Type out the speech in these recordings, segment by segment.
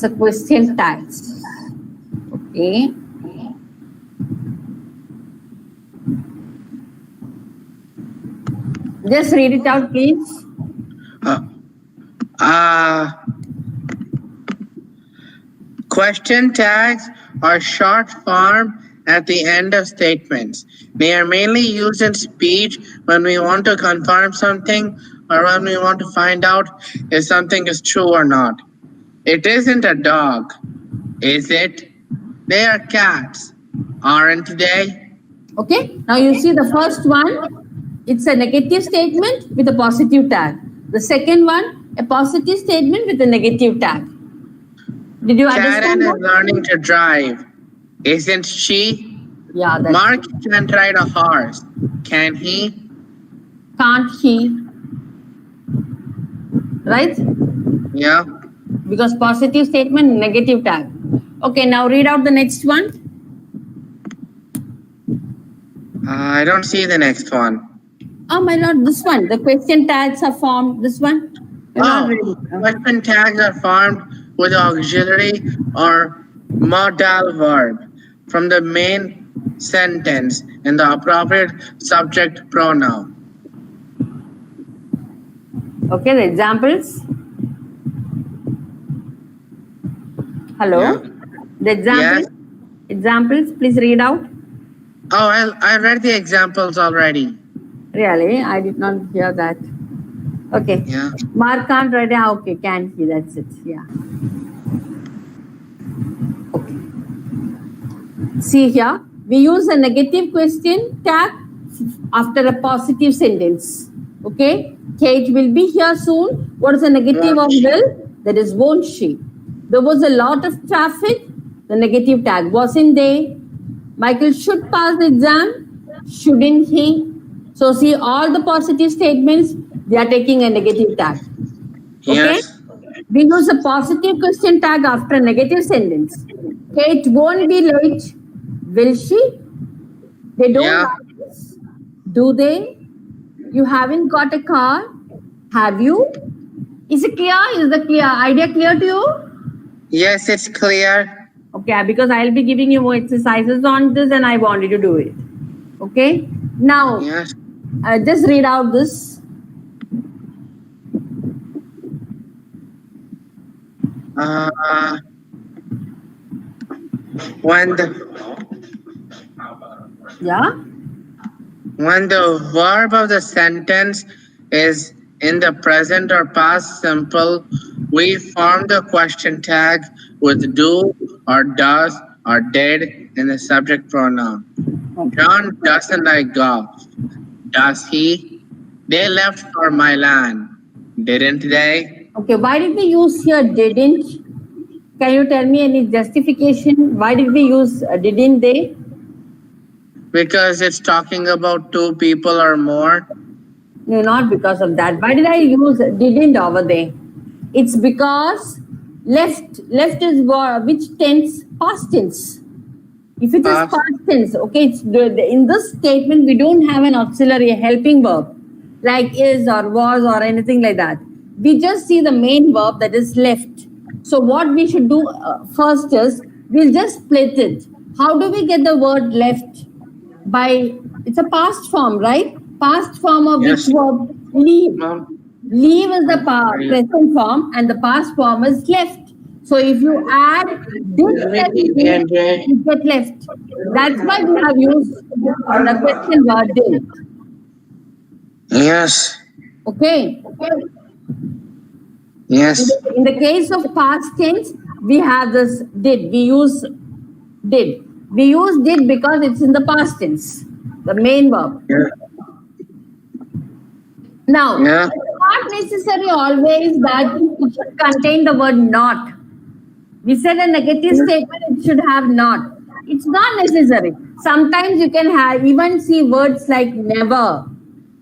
It's a question tag. Okay. Just read it out, please. Question tags are short form at the end of statements. They are mainly used in speech when we want to confirm something or when we want to find out if something is true or not. It isn't a dog, is it? They are cats, aren't they? Okay. Now you see the first one. It's a negative statement with a positive tag. The second one, a positive statement with a negative tag. Did you understand Karen that? is learning to drive, isn't she? Yeah, that's Mark can't ride a horse, can he? can't he? Right? Yeah. Because positive statement, negative tag. Okay, now read out the next one. I don't see the next one. Oh my lord, this one. The question tags are formed. This one. You're not ready. Question tags are formed with auxiliary or modal verb from the main sentence in the appropriate subject pronoun. Okay, the examples. Hello. Yeah. The examples. Yes. Examples, please read out. Oh, I read the examples already. Really? I did not hear that. Okay. Yeah. Mark can't write. Okay, can he? That's it. Yeah. Okay. See here, we use a negative question tag after a positive sentence. Okay. Kate will be here soon. What is the negative of will? That is won't she. There was a lot of traffic. The negative tag wasn't there. Michael should pass the exam. Shouldn't he? So see all the positive statements, they are taking a negative tag. Okay? Yes. We use a positive question tag after a negative sentence. Kate won't be late. Will she? They don't Yeah. like this. Do they? You haven't got a car? Have you? Is it clear? Is the idea clear to you? Yes, it's clear. Okay, because I'll be giving you more exercises on this and I want you to do it. Okay? Now, Yes. just read out this. When the verb of the sentence is in the present or past simple, we form the question tag with do or does or did in the subject pronoun. John doesn't like golf, does he? They left for Milan, didn't they? Okay, why did we use here didn't? Can you tell me any justification? Why did we use didn't they? Because it's talking about two people or more. No, not because of that. Why did I use didn't over there? It's because left is which tense? Past tense. If it is Past. past tense, okay, it's in this statement we don't have an auxiliary, a helping verb like is or was or anything like that. We just see the main verb that is left. So what we should do first is we'll just split it. How do we get the word left? By it's a past form, right? Past form of Yes. which verb? Leave. Mom. Leave is the present form and the past form is left. So if you add did plus did, you get left. That's why we have used the question word did. Yes. Okay. Yes. In the case of past tense, we have this did. We use did. We use did because it's in the past tense, the main verb. Yeah. Now, Yeah. it's not necessary always that it should contain the word not. We said a negative statement, it should have not. It's not necessary. Sometimes you can have even see words like never,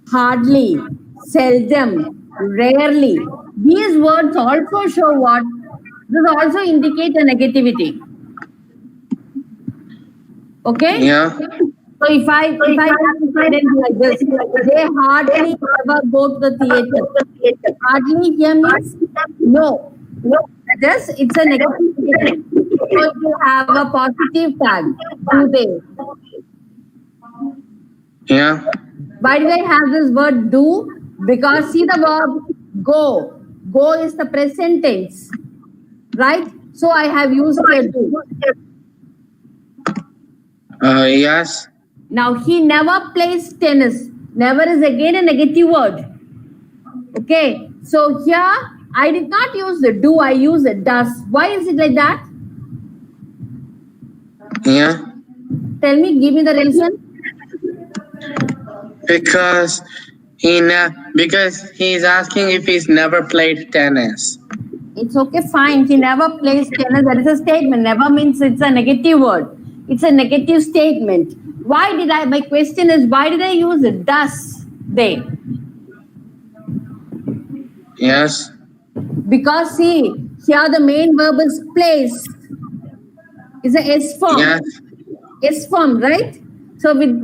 hardly, seldom, rarely. These words also show what? This also indicate a negativity. Okay? Yeah. So if I have a sentence like this, they hardly ever go to the theater. Hardly here means no. Just it's a negative statement. So you have a positive tag. Do they? Yeah. Why do I have this word do? Because see the verb go. Go is the present tense, right? So I have used here do. Yes. Now he never plays tennis. Never is again a negative word. Okay. So here I did not use the do. I use the does. Why is it like that? Yeah. Tell me. Give me the reason. Because because he's asking if he's never played tennis. It's okay, fine. He never plays tennis. That is a statement. Never means it's a negative word. It's a negative statement. Why did I? My question is, why did I use it? Does they? Yes. Because see, here the main verb is plays. It's a S form. Yes. S form, right? So with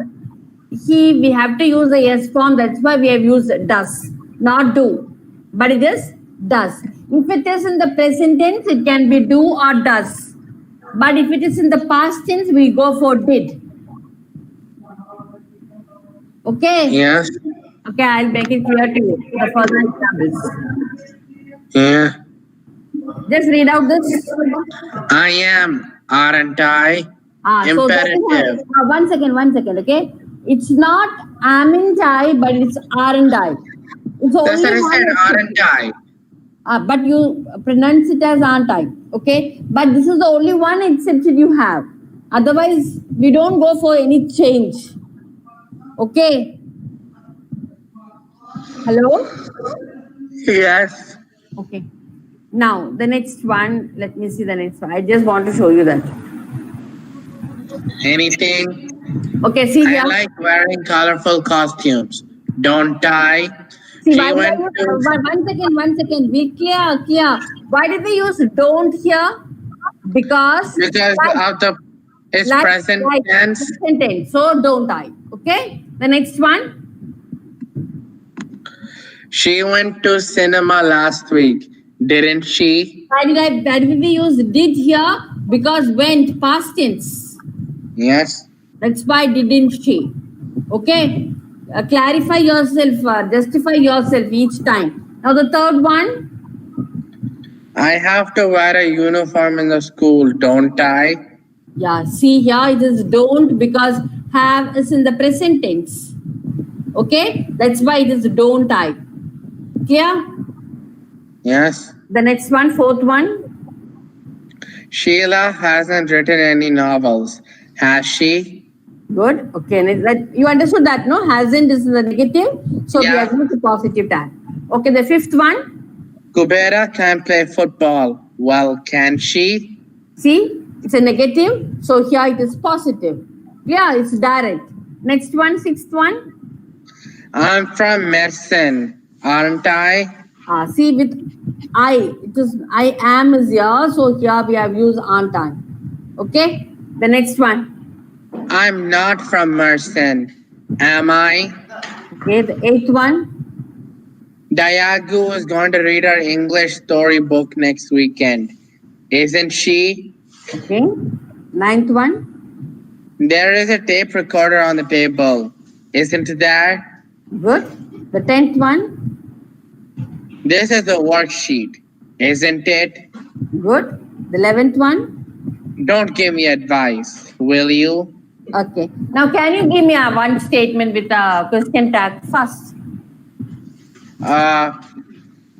he, we have to use the S form. That's why we have used does, not do. But it is does. If it is in the present tense, it can be do or does. But if it is in the past tense, we go for did. Okay? Yes. Okay, I'll make it clear to you. The further examples. Yeah. Just read out this. I am, aren't I? So that is Imperative. one second, okay? It's not amn't I, but it's aren't I. It's That's only what I said, one. aren't I? But you pronounce it as aren't I, okay? But this is the only one exception you have. Otherwise, we don't go for any change. Okay? Hello? Yes. Okay. Now, the next one, let me see the next one. I just want to show you that. Anything? Okay, see I here. like wearing colorful costumes. Don't I? See, She why did I went use, to one second. Be clear. Why did we use don't here? Because because of the it's present tense. present tense. So don't I. Okay. The next one. She went to cinema last week, didn't she? Why did we use did here? Because went past tense. Yes. That's why didn't she. Okay. Clarify yourself. Justify yourself each time. Now the third one. I have to wear a uniform in the school, don't I? Yeah, see here it is don't because have is in the present tense. Okay, that's why it is don't I. Clear? Yes. The next one, fourth one. Sheila hasn't written any novels, has she? Good. Okay, and that you understood that, no? Hasn't is the negative, so we Yeah. have used the positive tag. Okay, the fifth one. Kubera can play football. Well, can she? See, it's a negative, so here it is positive. Yeah, it's direct. Next one, sixth one. I'm from Mersin, aren't I? See with I, it is I am is here, so here we have used aren't I. Okay, the next one. I'm not from Mersin, am I? Okay, the eighth one. Diagu is going to read our English storybook next weekend, isn't she? Okay, ninth one. There is a tape recorder on the table, isn't there? Good. The 10th one. This is a worksheet, isn't it? Good. The 11th one. Don't give me advice, will you? Okay. Now, can you give me a one statement with a question tag first?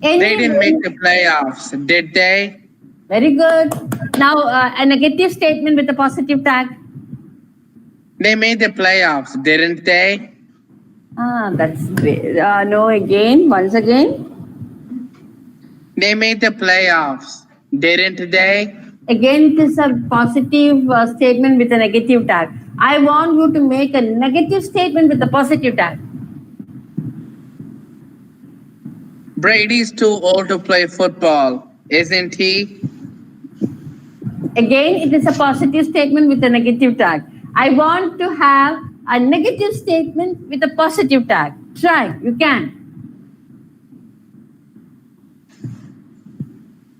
They didn't make the playoffs, did they? Very good. Now, a negative statement with a positive tag. They made the playoffs, didn't they? That's great. No, again, once again. They made the playoffs, didn't they? Again, it is a positive statement with a negative tag. I want you to make a negative statement with a positive tag. Brady's too old to play football, isn't he? Again, it is a positive statement with a negative tag. I want to have a negative statement with a positive tag. Try, you can.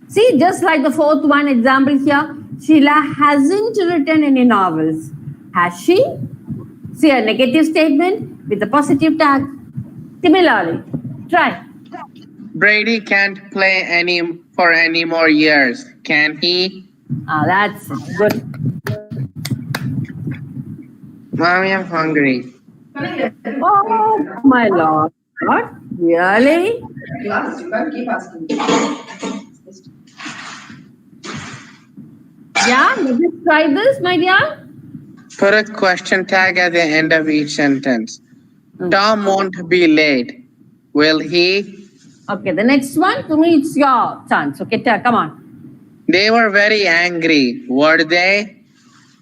See, just like the fourth one example here, Sheila hasn't written any novels. Has she? See a negative statement with a positive tag. Similarly, try. Brady can't play for any more years, can he? That's it. Good. Mommy, I'm hungry. Oh, my Lord. What? Really? You asked, you can't keep asking. Yeah, let us try this, my dear. Put a question tag at the end of each sentence. Tom won't be late. Will he? Okay, the next one, to me, it's your chance. Okay, come on. They were very angry, were they?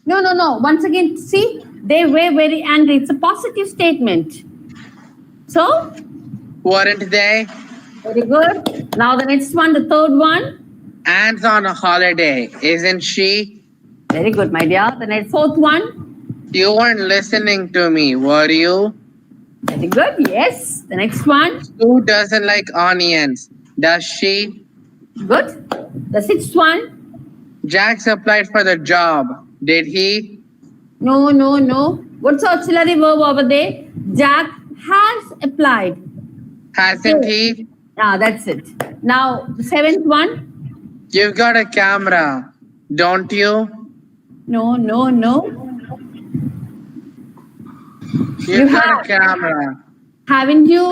No. Once again, see, they were very angry. It's a positive statement. So, Weren't they? very good. Now the next one, the third one. Anne's on a holiday, isn't she? Very good, my dear. The next fourth one. You weren't listening to me, were you? Very good. Yes. The next one. Who doesn't like onions? Does she? Good. The sixth one. Jax applied for the job. Did he? No. What's the auxiliary verb over there? Jack has applied. Hasn't he? That's it. Now, the seventh one. You've got a camera, don't you? No. You've got have. a camera, Haven't you?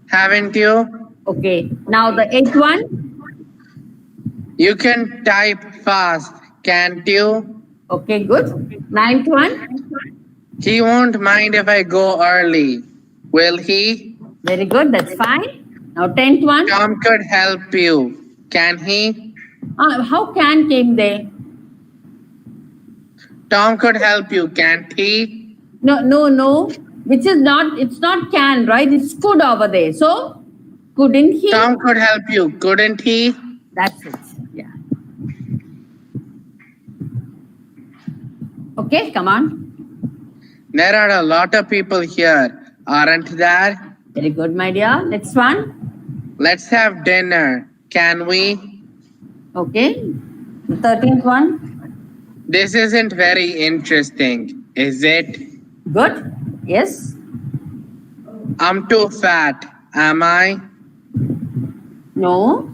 haven't you? Okay. Now, the eighth one. You can type fast, can't you? Okay, good. Ninth one. He won't mind if I go early, will he? Very good. That's fine. Now, 10th one. Tom could help you, can he? How can came there? Tom could help you, can't he? No. Which is not, it's not can, right? It's could over there. So, couldn't he? Tom could help you, couldn't he? That's it. Yeah. Okay, come on. There are a lot of people here, aren't there? Very good, my dear. Next one. Let's have dinner, can we? Okay. The 13th one. This isn't very interesting, is it? Good. Yes. I'm too fat, am I? No.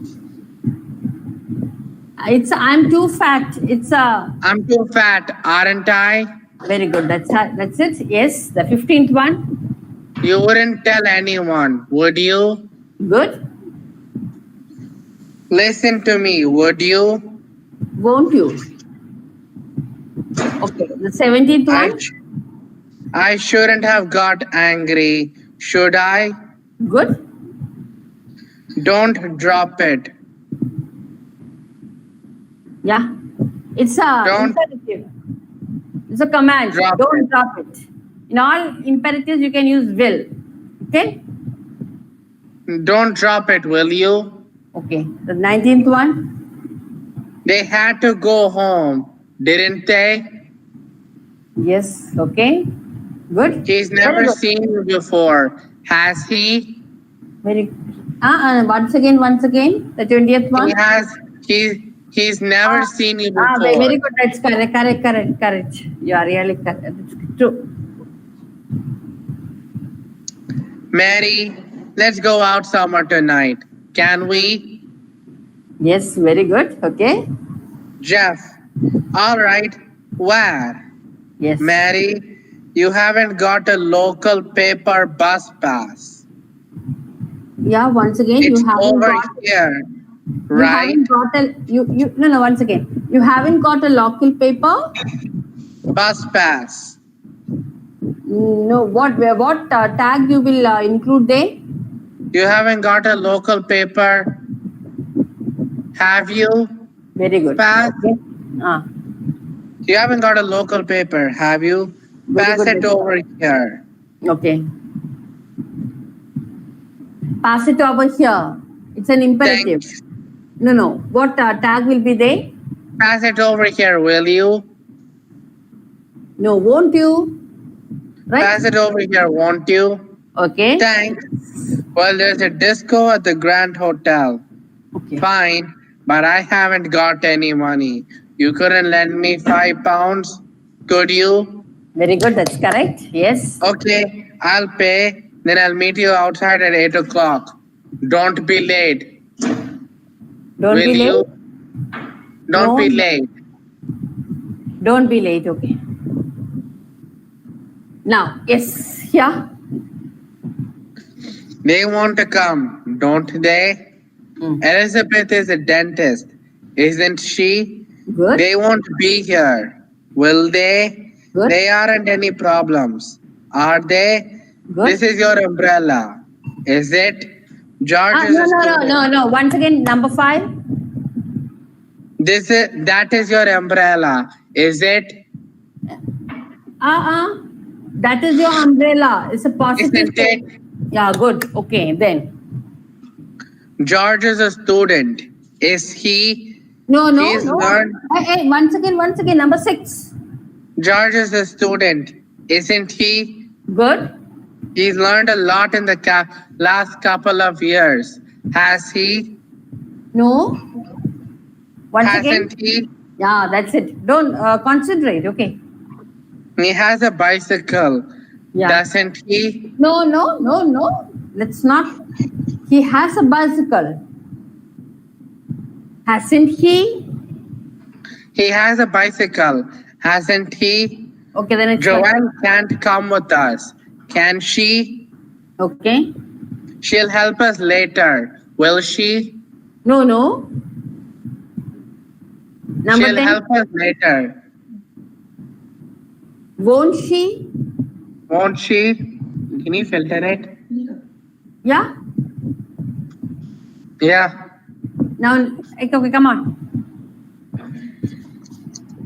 It's I'm too fat. It's a I'm too fat, aren't I? very good. That's it. Yes. The 15th one. You wouldn't tell anyone, would you? Good. Listen to me, would you? Won't you? Okay. The 17th one. I shouldn't have got angry, should I? Good. Don't drop it. Yeah. It's a Don't- imperative. It's a command. Drop Don't it. drop it. In all imperatives, you can use will. Okay. Don't drop it, will you? Okay. The 19th one. They had to go home, didn't they? Yes. Okay. Good. He's Very never good. seen you before, has he? Very. Once again. The 20th one. He has. He's never seen you before. Very good. That's correct. You are really correct. It's true. Mary, let's go out somewhere tonight. Can we? Yes. Very good. Okay. Jeff, all right. Where? Yes. Mary, you haven't got a local paper bus pass. Yeah. Once again, It's you haven't over got. here, You right? haven't got a no. Once again, you haven't got a local paper. Bus pass. No. What tag you will include there? You haven't got a local paper. Have you? Very good. Pass. Okay. You haven't got a local paper, have you? Very Pass good, it very over here. Okay. Pass it over here. It's an imperative. Thanks. No. What tag will be there? Pass it over here, will you? No, won't you? Right? Pass it over here, won't you? Okay. Thanks. Well, there's a disco at the Grand Hotel. Okay. Fine. but I haven't got any money. You couldn't lend me £5, could you? Very good. That's correct. Yes. Okay, I'll pay. Then I'll meet you outside at 8 o'clock. Don't be late. Don't Will be late. you? Don't be No. late. Don't be late. Okay. Now, yes. Yeah. They want to come, don't they? Mm. Elizabeth is a dentist, isn't she? Good. They won't be here, will they? Good. They aren't any problems, are they? Good. This is your umbrella, is it? George is No, a no, no, student. no, no. Once again, number 5. That is your umbrella, is it? That is your umbrella. It's a positive. Isn't it? Yeah, good. Okay, then. George is a student, is he? No, no, He's no. learned- Hey, once again, number 6. George is a student, isn't he? Good. He's learned a lot in the last couple of years. Has he? No. Once again. Hasn't he? Yeah, that's it. Don't concentrate. Okay. He has a bicycle, Yeah. doesn't he? No, no, no, no. Let's not. He has a bicycle. Hasn't he? He has a bicycle, hasn't he? Okay, then it's Joanne can't come with us, can she? okay. She'll help us later, will she? No, no. Number She'll 10. help us later, Won't she? won't she? Can you filter it? Yeah. Yeah. Now, okay, come on.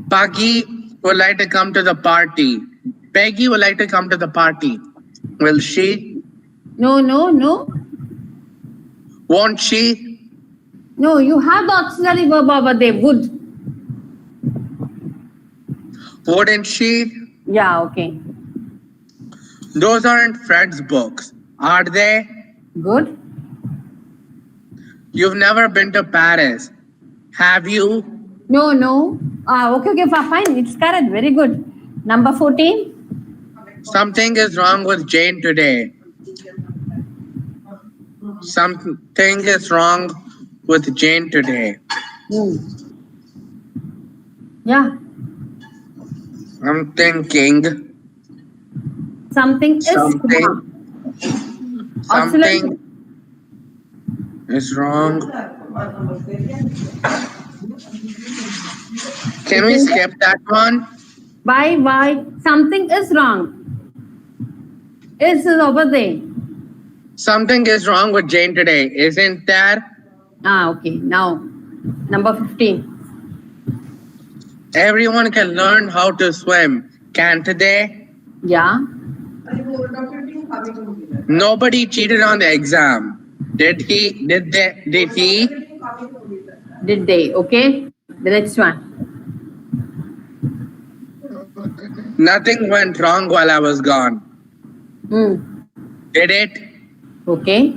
Peggy would like to come to the party. Peggy would like to come to the party. Will she? No, no, no. Won't she? No, you have the auxiliary verb over there. Would. Wouldn't she? Yeah, okay. Those aren't Fred's books, are they? Good. You've never been to Paris, have you? No, no. Okay, fine. It's correct. Very good. Number 14. Something is wrong with Jane today. Something is wrong with Jane today. Hmm. Yeah. I'm thinking Something is Something- wrong. Auxiliary- something is wrong. Can we skip that one? Why? Something is wrong. Is over there. Something is wrong with Jane today, isn't there? Okay. Now, number 15. Everyone can learn how to swim, can't they? Yeah. Nobody cheated on the exam. Did he? Did he? Did they? Okay. The next one. Nothing went wrong while I was gone. Hmm. Did it? Okay.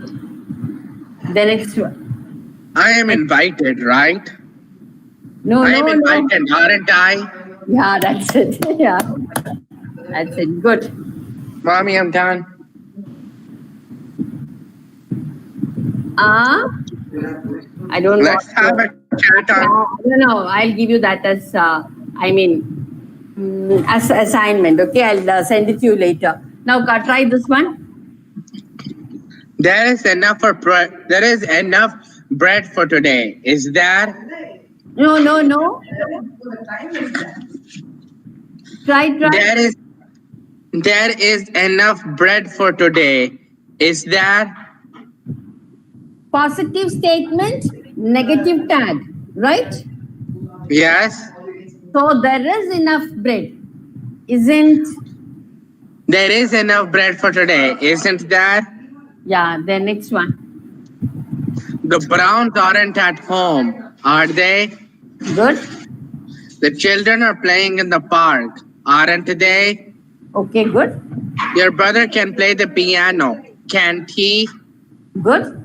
The next one. I am invited, right? No, I am no, no. invited, aren't I? Yeah, that's it. Yeah. That's it. Good. Mommy, I'm done. I don't know. Let's have a chat on. No, I'll give you that as, as assignment. Okay, I'll send it to you later. Now, try this one. There is enough for bread. There is enough bread for today. Is there? No. Try. There is enough bread for today. Is there? Positive statement, negative tag, right? Yes. So there is enough bread. Isn't? There is enough bread for today. Isn't there? Yeah, the next one. The Browns aren't at home, are they? Good. The children are playing in the park, aren't they? Okay, good. Your brother can play the piano, can't he? Good.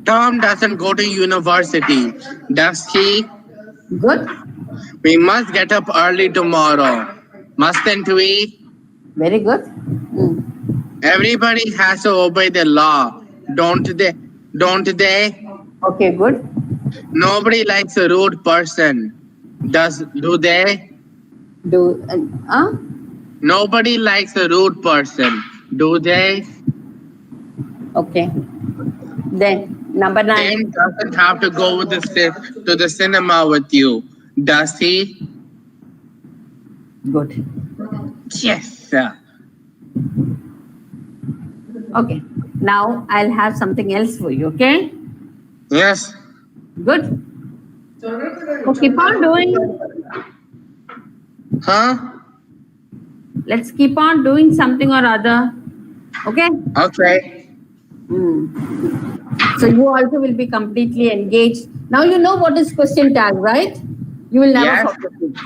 Tom doesn't go to university, does he? Good. We must get up early tomorrow, mustn't we? Very good. Everybody has to obey the law, don't they? Don't they? Okay, good. Nobody likes a rude person. Do they? Do Nobody likes a rude person. Do they? okay. Then number 9. Tim doesn't have to go with to the cinema with you, does he? Good. Yes, sir. Okay. Now I'll have something else for you. Okay. Yes. Good. So keep on doing. Huh? Let's keep on doing something or other. Okay. Okay. So you also will be completely engaged. Now you know what is question tag, right? You will never Yes. forget it.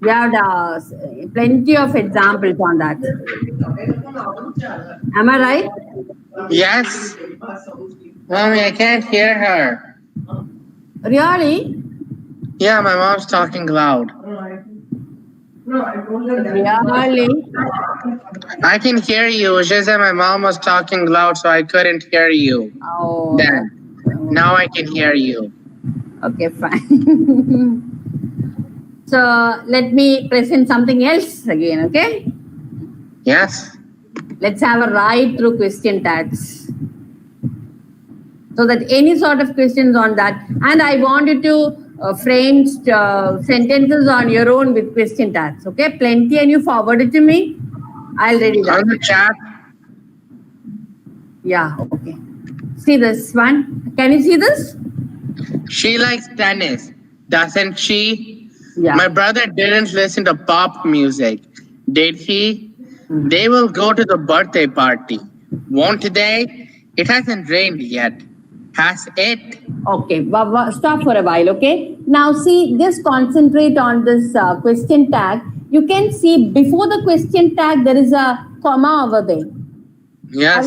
We have plenty of examples on that. Am I right? Yes. Mommy, I can't hear her. Really? Yeah, my mom's talking loud. Really? I can hear you. It's just that my mom was talking loud, so I couldn't hear you. Oh. Then, now I can hear you. Okay, fine. So let me present something else again, okay? Yes. Let's have a ride through question tags. So that any sort of questions on that. And I want you to frame sentences on your own with question tags, okay? Plenty, and you forward it to me. I'll read it out. On the chat. Yeah, okay. See this one. Can you see this? She likes tennis, doesn't she? Yeah. My brother didn't listen to pop music, did he? They will go to the birthday party, won't they? It hasn't rained yet, has it? Okay, stop for a while, okay? Now see, just concentrate on this question tag. You can see before the question tag, there is a comma over there. Yes.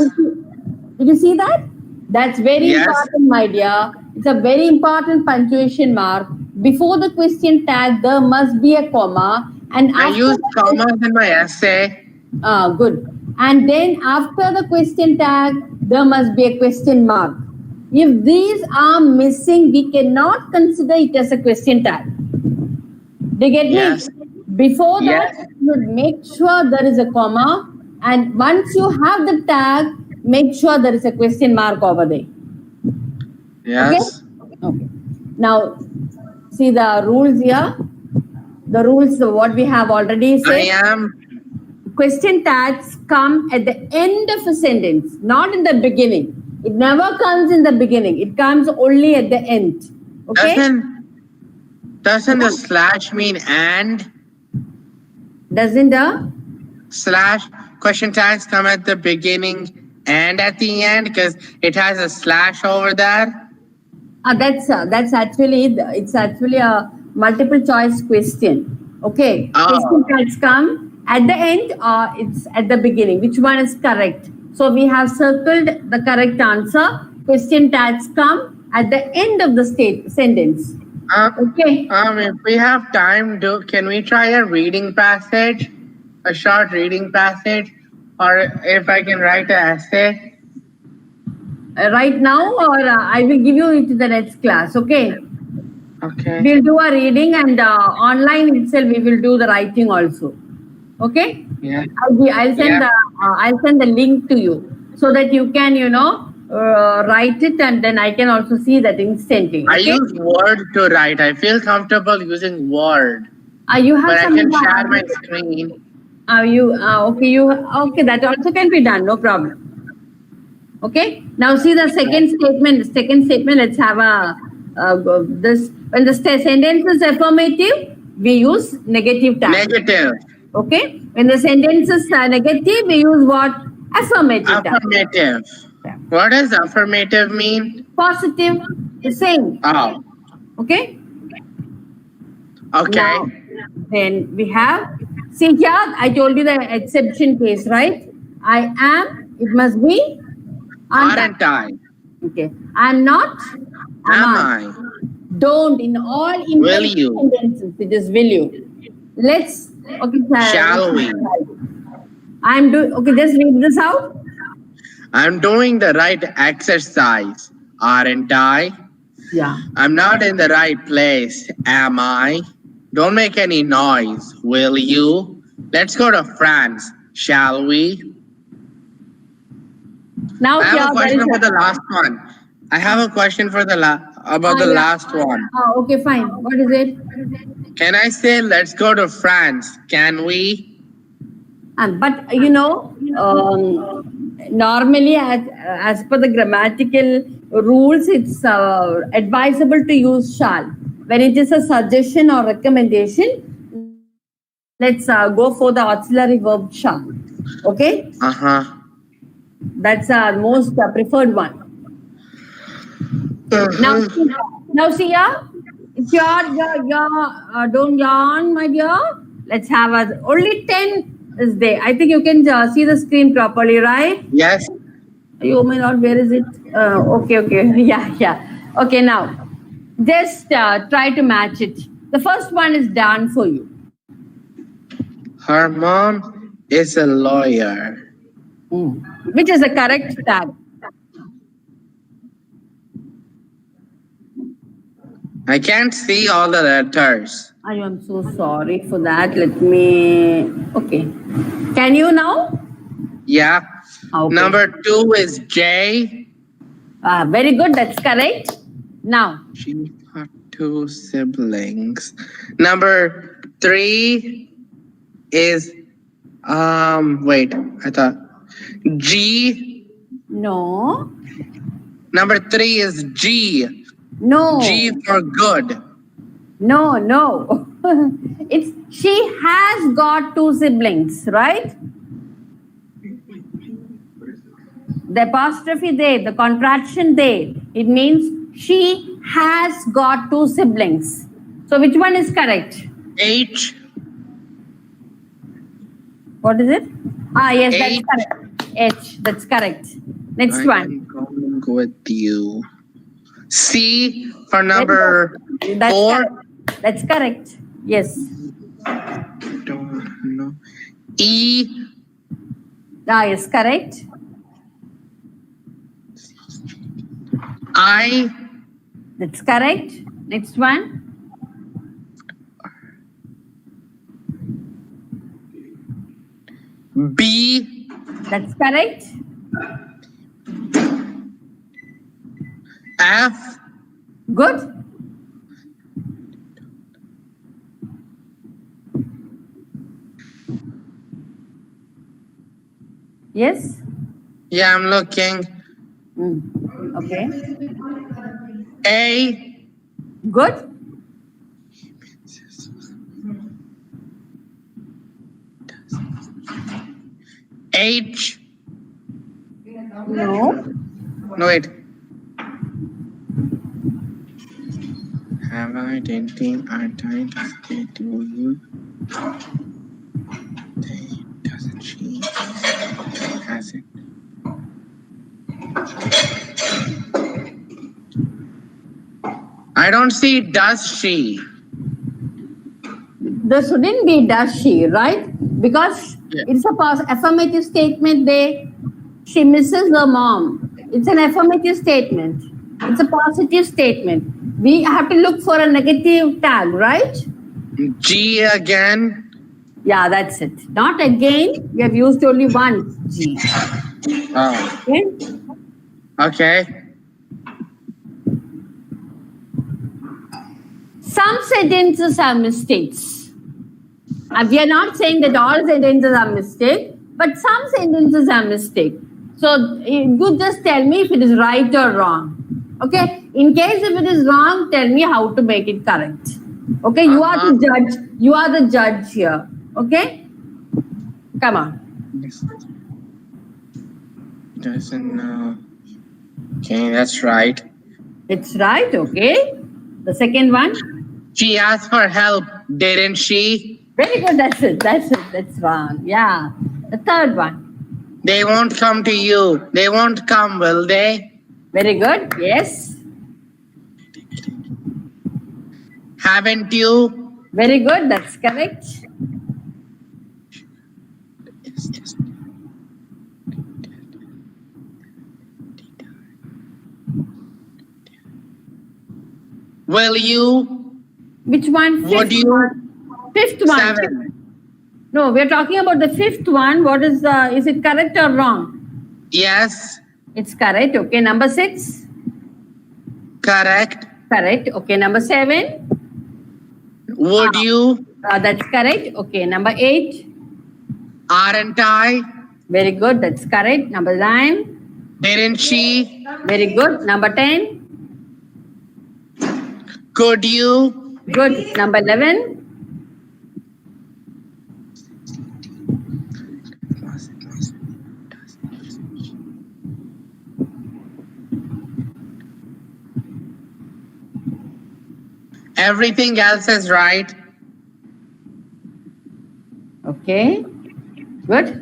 Did you see that? That's very Yes. important, my dear. It's a very important punctuation mark. Before the question tag, there must be a comma. And I after used the commas in my essay. good. And then after the question tag, there must be a question mark. If these are missing, we cannot consider it as a question tag. Do you get Yes. me? Before that, Yes. you would make sure there is a comma. And once you have the tag, make sure there is a question mark over there. Yes. Okay. Now, see the rules here. The rules, what we have already I said. am. Question tags come at the end of a sentence, not in the beginning. It never comes in the beginning. It comes only at the end. Okay? Doesn't the slash mean and? Doesn't the? Slash question tags come at the beginning and at the end because it has a slash over there. That's actually, it's actually a multiple choice question. Okay? Oh. Question tags come at the end or it's at the beginning. Which one is correct? So we have circled the correct answer. Question tags come at the end of the sentence. Okay. If we have time, can we try a reading passage, a short reading passage, or if I can write an essay? Right now, or I will give you it to the next class. Okay. Okay. We'll do a reading and online itself we will do the writing also. Okay. Yeah. I'll send the link to you so that you can write it and then I can also see that instantly. I Okay? use Word to write. I feel comfortable using Word, You have but I some. can share my screen. Okay? That also can be done. No problem. Okay. Now see the second statement. Second statement. Let's have this. When the sentence is affirmative, we use negative tag. Negative. Okay. When the sentence is negative, we use what? Affirmative tag. Affirmative. Yeah. What does affirmative mean? Positive. The same. Oh, Okay. okay. Now, then we have. See here, I told you the exception case, right? I am. It must be. Aren't I? Okay. I'm not. Am I? Don't in all Will imperative you? sentences. It is will you. Let's. Okay. Shall we? I'm doing. Okay. Just read this out. I'm doing the right exercise, aren't I? Yeah. I'm not in the right place, am I? Don't make any noise, will you? Let's go to France, shall we? Now I have here a there question is for the last one. I have a question for the about the yeah. last one. Okay. Fine. What is it? Can I say let's go to France? Can we? But normally as per the grammatical rules, it's advisable to use shall. When it is a suggestion or recommendation, let's go for the auxiliary verb shall. Okay, Uh-huh. that's our most preferred one. Now see ya. If you're don't yawn, my dear. Let's have only 10 is there. I think you can see the screen properly, right? Yes. Oh my lord, where is it? Okay. Yeah. Okay, now just try to match it. The first one is done for you. Her mom is a lawyer. Which is the correct tag? I can't see all the letters. I am so sorry for that. Let me. Okay. Can you now? Yeah. Okay. Number 2 is J. Very good. That's correct. Now, She got 2 siblings. Number 3 is wait, I thought G. no. Number 3 is G. No. G for good. No. It's she has got 2 siblings, right? The apostrophe there, the contraction there, it means she has got 2 siblings. So which one is correct? H. What is it? Yes, H. that's correct. H, that's correct. Next I one. am going with you. C for number That's 4. correct. That's correct. Yes. Don't know. E. Yes, correct. I. That's correct. Next one. B. That's correct. F. Good. Yes. Yeah, I'm looking. Okay. A. Good. H. No. No, wait. Have I dating our time to stay to you? Doesn't she? Has it? I don't see does she. There shouldn't be does she, right? Because Yeah. it's a affirmative statement there. She misses her mom. It's an affirmative statement. It's a positive statement. We have to look for a negative tag, right? G again. Yeah, that's it. Not again. We have used only one G. Oh, Okay? okay. Some sentences have mistakes. We are not saying that all sentences are mistake, but some sentences are mistake. So you just tell me if it is right or wrong. Okay? In case if it is wrong, tell me how to make it correct. Okay? You are the judge. You are the judge here. Okay? Come on. Doesn't know. Okay, that's right. It's right. Okay? The second one. She asked for help, didn't she? Very good. That's it. That's wrong. Yeah. The third one. They won't come to you. They won't come, will they? Very good. Yes. Haven't you? Very good. That's correct. Will you? Which one? Would Fifth you? one. Fifth one. 7. No, we're talking about the fifth one. What is the, is it correct or wrong? Yes. It's correct. Okay. Number 6. Correct. Correct. Okay. Number 7. Would you? That's correct. Okay. Number 8. Aren't I? Very good. That's correct. Number 9. Didn't she? Very good. Number 10. Could you? Good. Number 11. Everything else is right. Okay. Good.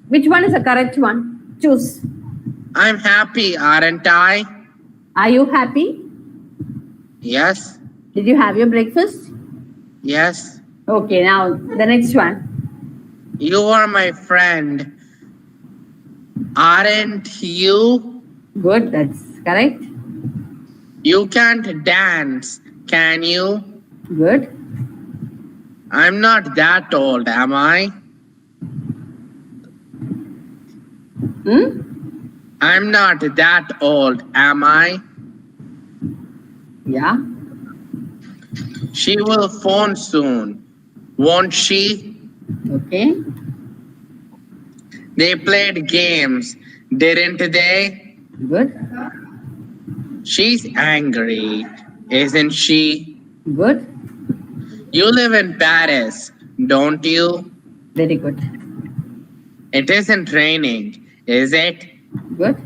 Which one is the correct one? Choose. I'm happy, aren't I? Are you happy? Yes. Did you have your breakfast? Yes. Okay, now the next one. You are my friend. Aren't you? Good, that's correct. You can't dance, can you? Good. I'm not that old, am I? Hmm? I'm not that old, am I? Yeah. She will phone soon, won't she? Okay. They played games, didn't they? Good. She's angry, isn't she? Good. You live in Paris, don't you? Very good. It isn't raining, is it? Good.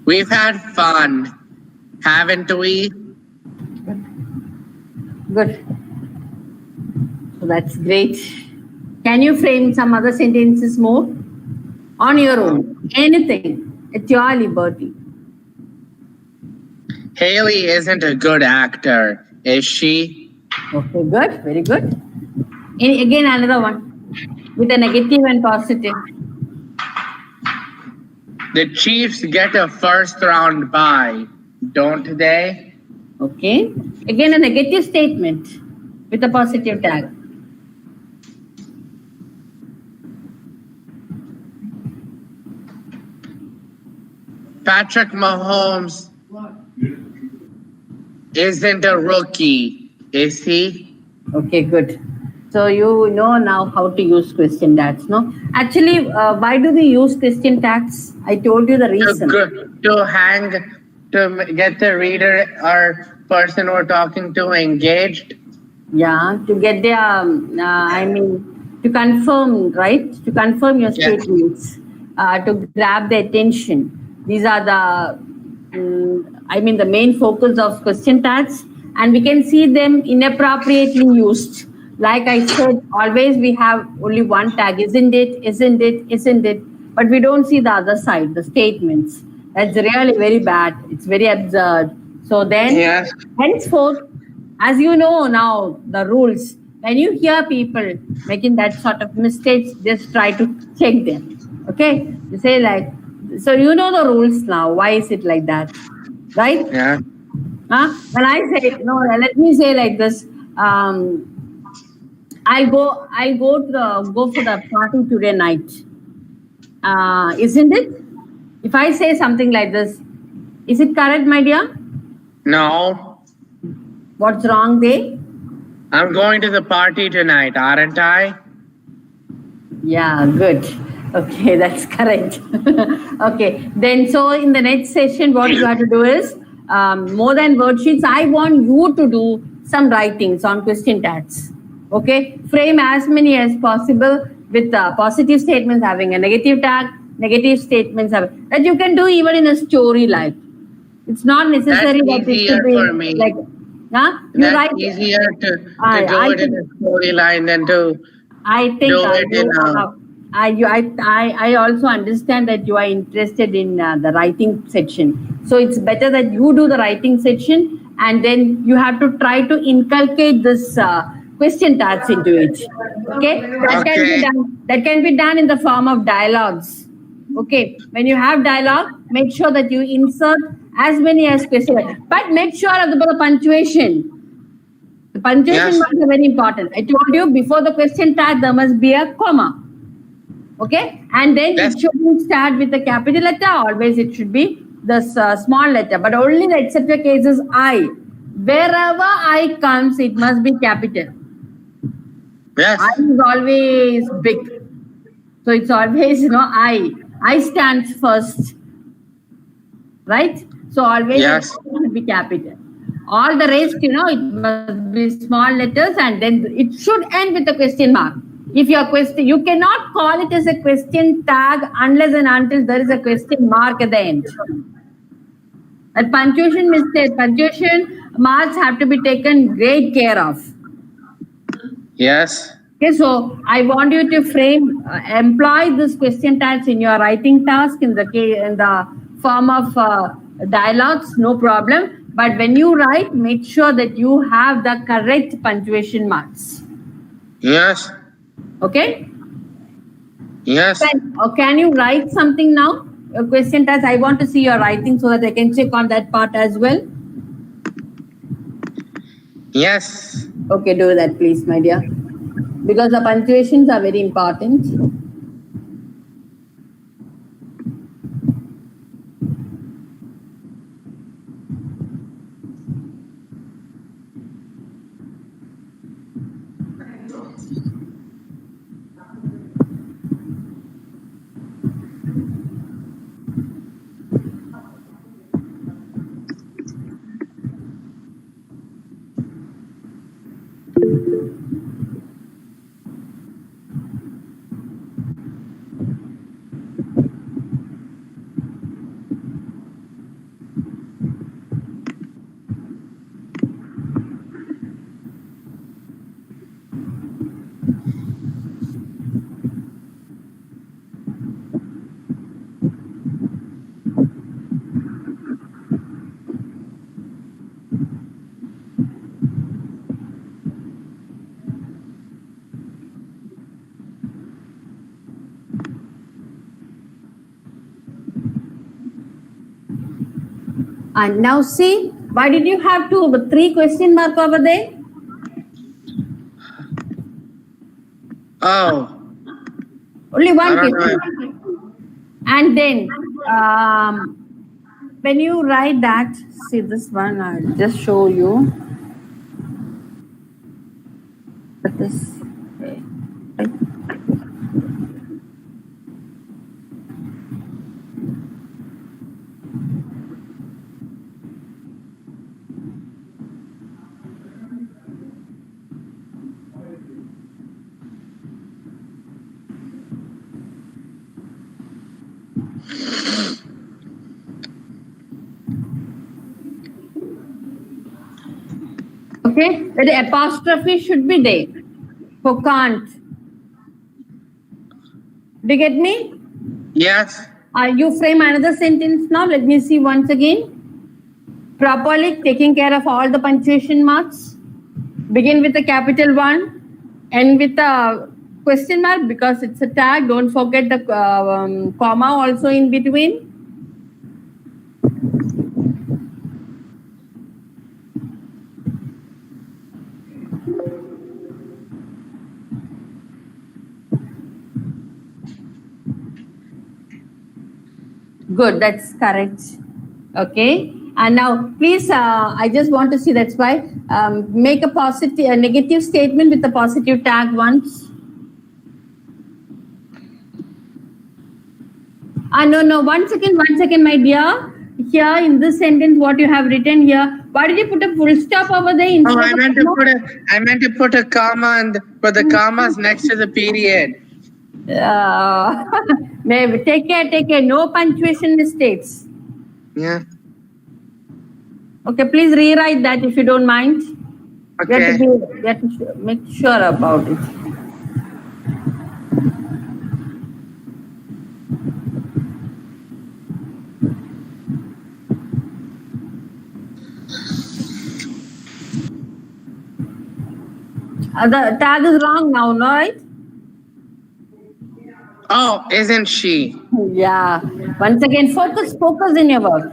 We've had fun, haven't we? Good. So that's great. Can you frame some other sentences more? On your own. Anything. It's your liberty. Haley isn't a good actor, is she? Okay, good. Very good. Again, another one with a negative and positive. The Chiefs get a first round bye, don't they? Okay. Again, a negative statement with a positive tag. Patrick Mahomes isn't a rookie, is he? Okay, good. So you know now how to use question tags, no? Actually, why do we use question tags? I told you the reason. To get the reader or person we're talking to engaged. Yeah, to get their, to confirm, right? To confirm your Yeah. statements, to grab their attention. These are the, the main focus of question tags, and we can see them inappropriately used. Like I said, always we have only one tag, isn't it, isn't it, isn't it? But we don't see the other side, the statements. That's really very bad. It's very absurd. So then, Yes. henceforth, as you know now, the rules, when you hear people making that sort of mistakes, just try to check them. Okay? You say like, so you know the rules now. Why is it like that? Right? Yeah. When I say, no, let me say like this. I'll go for the party today night. Isn't it? If I say something like this, is it correct, my dear? No. What's wrong there? I'm going to the party tonight, aren't I? Yeah, good. Okay, that's correct. Okay, then so in the next session, what you have to do is, more than worksheets, I want you to do some writings on question tags. Okay, frame as many as possible with positive statements having a negative tag, negative statements that you can do even in a story like. It's not necessary That's that it easier should be for me. like, you That's write. easier to I do it in think- a storyline than to I think do it in I also understand that you are interested in the writing section. So it's better that you do the writing section and then you have to try to inculcate this question tags into it. Okay, that can be Okay. done. That can be done in the form of dialogues. Okay, when you have dialogue, make sure that you insert as many as possible, but make sure of the punctuation. The punctuation Yes. marks are very important. I told you before the question tag, there must be a comma. Okay, and then Yes. it shouldn't start with a capital letter. Always it should be the small letter. But only the etc. cases I. Wherever I comes, it must be capital. Yes. I is always big. So it's always, I. I stands first. Right? So always Yes. it should be capital. All the rest, it must be small letters and then it should end with a question mark. If your question, you cannot call it as a question tag unless and until there is a question mark at the end. A punctuation marks have to be taken great care of. Yes. Okay, so I want you to employ this question tags in your writing task in the form of dialogues, no problem. But when you write, make sure that you have the correct punctuation marks. Yes. Okay? Yes. Can you write something now? Your question tags, I want to see your writing so that I can check on that part as well. Yes. Okay, do that please, my dear. Because the punctuations are very important. And now see, why did you have 3 question mark over there? Oh. Only one I don't question. And then, when you write that, see this one, I'll just show you. This. Right. Okay, the apostrophe should be there for can't. Do you get me? Yes. You frame another sentence now. Let me see once again. Properly taking care of all the punctuation marks. Begin with a capital 1, end with a question mark because it's a tag. Don't forget the comma also in between. Good, that's correct. Okay, and now please, I just want to see, that's why, make a negative statement with a positive tag once. No, one second, my dear. Here in this sentence, what you have written here, why did you put a full stop over there? Oh, I meant to put a comma and put the commas next to the period. Maybe take care. No punctuation mistakes. Yeah. Okay, please rewrite that if you don't mind. Okay. You have to make sure about it. The tag is wrong now, right? Oh, isn't she? Yeah. Once again, focus in your work.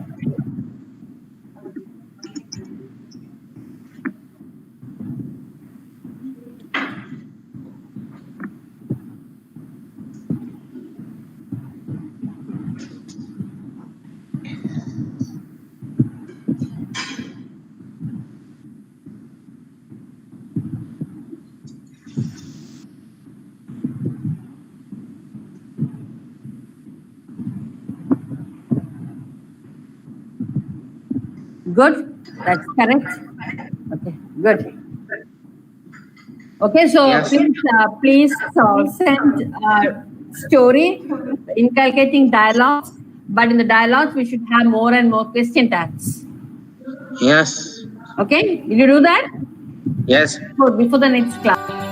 Good. That's correct. Okay. Good. Okay. So Yes. please send story inculcating dialogues. But in the dialogues, we should have more and more question tags. Yes. Okay. Will you do that? Yes. Before the next class.